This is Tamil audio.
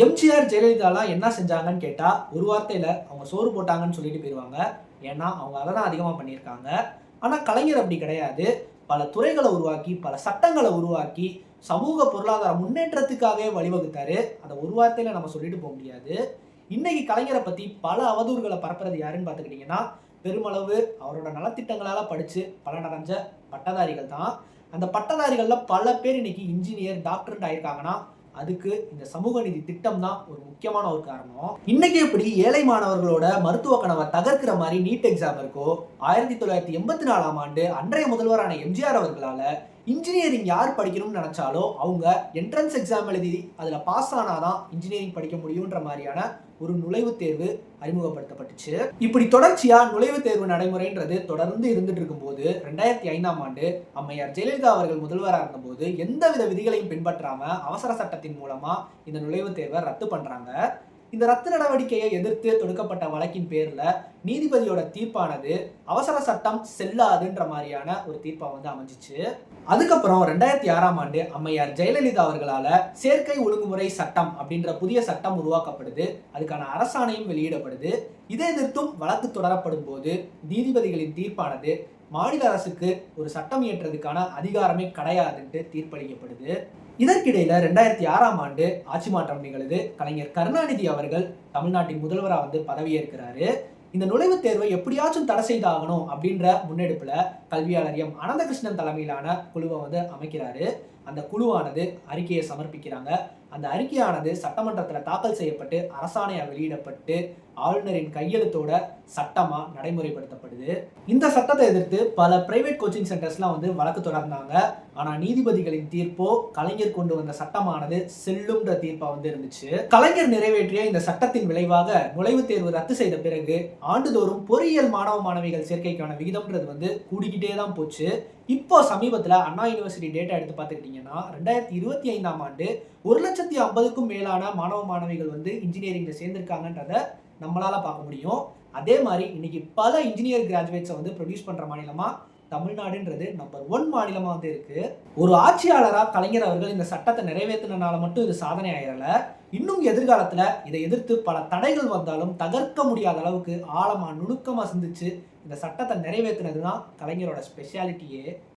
எம்ஜிஆர், ஜெயலலிதாலாம் என்ன செஞ்சாங்கன்னு கேட்டா, ஒரு வார்த்தையில அவங்க சோறு போட்டாங்கன்னு சொல்லிட்டு போயிருவாங்க. ஏன்னா, அவங்க அத தான் அதிகமா பண்ணியிருக்காங்க. ஆனா, கலைஞர் அப்படி கிடையாது. பல துறைகள உருவாக்கி, பல சட்டங்கள உருவாக்கி, சமூக பொருளாதார முன்னேற்றத்துக்காகவே வழிவகுத்தாரு. அத ஒரு வார்த்தையில நம்ம சொல்லிட்டு போ முடியாது. இன்னைக்கு கலைஞர பத்தி பல அவதூறுகள பரப்புறது யாருன்னு பார்த்துக்கிட்டீங்கன்னா, பெருமளவு அவரோட நலத்திட்டங்களால படிச்சு பலனடைஞ்ச பட்டதாரிகள் தான். அந்த பட்டதாரிகள்ல பல பேர் இன்னைக்கு இன்ஜினியர், டாக்டர்ன்ட்டு ஆயிருக்காங்கன்னா, அதுக்கு இந்த சமூக நீதி திட்டம் தான் ஒரு முக்கியமான ஒரு காரணம். இன்னைக்கு எப்படி ஏழை மாணவர்களோட மருத்துவ கனவை தகர்க்கிற மாதிரி நீட் எக்ஸாம் இருக்கோ, 1984ஆம் ஆண்டு அன்றைய முதல்வரான எம்ஜிஆர் அவர்களால இன்ஜினியரிங் யார் படிக்கணும்னு நினைச்சாலோ அவங்க என்ட்ரன்ஸ் எக்ஸாம் எழுதி அதுல பாஸ் ஆனாதான் இன்ஜினியரிங் படிக்க முடியுன்ற மாதிரியான ஒரு நுழைவுத் தேர்வு அறிமுகப்படுத்தப்பட்டுச்சு. இப்படி தொடர்ச்சியா நுழைவுத் தேர்வு நடைமுறைன்றது தொடர்ந்து இருந்துட்டு இருக்கும்போது 2005ஆம் ஆண்டு அம்மையார் ஜெயலலிதா அவர்கள் முதல்வராக இருந்தபோது எந்தவித விதிகளையும் பின்பற்றாம அவசர சட்டத்தின் மூலமா இந்த நுழைவுத் தேர்வை ரத்து பண்றாங்க. இந்த ரத்து நடவடிக்கையை எதிர்த்து தொடுக்கப்பட்ட வழக்கின் பேர்ல நீதிபதியோட தீர்ப்பானது அவசர சட்டம் செல்லாதுன்ற மாதிரியான ஒரு தீர்ப்பா அமைஞ்சிச்சு. அதுக்கப்புறம் 2006ஆம் ஆண்டு அம்மையார் ஜெயலலிதா அவர்களால சேர்க்கை ஒழுங்குமுறை சட்டம் அப்படின்ற புதிய சட்டம் உருவாக்கப்படுது. அதுக்கான அரசாணையும் வெளியிடப்படுது. இதை எதிர்த்தும் வழக்கு தொடரப்படும் போது நீதிபதிகளின் தீர்ப்பானது மாநில அரசுக்கு ஒரு சட்டம் இயற்றதுக்கான அதிகாரமே கிடையாதுன்ட்டு தீர்ப்பளிக்கப்படுது. இதற்கிடையில 2006ஆம் ஆண்டு ஆட்சி மாற்றம் நிகழுது. கலைஞர் கருணாநிதி அவர்கள் தமிழ்நாட்டின் முதல்வரா பதவியேற்கிறாரு. இந்த நுழைவுத் தேர்வை எப்படியாச்சும் தடை செய்தாகணும் அப்படின்ற முன்னெடுப்புல கல்வியாளர் எம் அனந்தகிருஷ்ணன் தலைமையிலான குழுவை அமைக்கிறாரு. அந்த குழுவானது அறிக்கையை சமர்ப்பிக்கிறாங்க. அந்த அறிக்கையானது சட்டமன்றத்தில் தாக்கல் செய்யப்பட்டு அரசாணையா வெளியிடப்பட்டு ஆளுநரின் கையெழுத்தோட சட்டமா நடைமுறைப்படுத்தப்படுது. இந்த சட்டத்தை எதிர்த்து பல பிரைவேட் கோச்சிங் சென்டர்ஸ்லாம் வழக்கு தொடர்ந்தாங்க. ஆனா நீதிபதிகளின் தீர்ப்போ கலைஞர் கொண்டு வந்த சட்டமானது செல்லும்ன்ற தீர்ப்பா இருந்துச்சு. கலைஞர் நிறைவேற்றிய இந்த சட்டத்தின் விளைவாக நுழைவுத் தேர்வு ரத்து செய்த பிறகு ஆண்டுதோறும் பொறியியல் மாணவ மாணவிகள் சேர்க்கைக்கான விகிதம்ன்றது கூடிக்கிட்டே தான் போச்சு. இப்போ சமீபத்தில் அண்ணா யூனிவர்சிட்டி டேட்டா எடுத்து பார்த்துக்கிட்டீங்கன்னா 2025ஆம் ஆண்டு 1,50,000க்கும் மேலான மாணவ மாணவிகள் இன்ஜினியரிங்ல சேர்ந்திருக்காங்கன்றத நம்மளால பார்க்க முடியும். அதே மாதிரி இன்னைக்கு பல இன்ஜினியர் கிராஜுவேட்ஸை ப்ரொடியூஸ் பண்ற மாநிலமா தமிழ்நாடுன்றது நம்பர் 1 மாநிலமா இருக்கு. ஒரு ஆட்சியாளராக கலைஞர் அவர்கள் இந்த சட்டத்தை நிறைவேற்றினால மட்டும் இது சாதனை ஆயிரல. இன்னும் எதிர்காலத்துல இதை எதிர்த்து பல தடைகள் வந்தாலும் தகர்க்க முடியாத அளவுக்கு ஆழமா நுணுக்கமா சிந்திச்சு இந்த சட்டத்தை நிறைவேற்றினதுதான் கலைஞரோட ஸ்பெஷாலிட்டியே.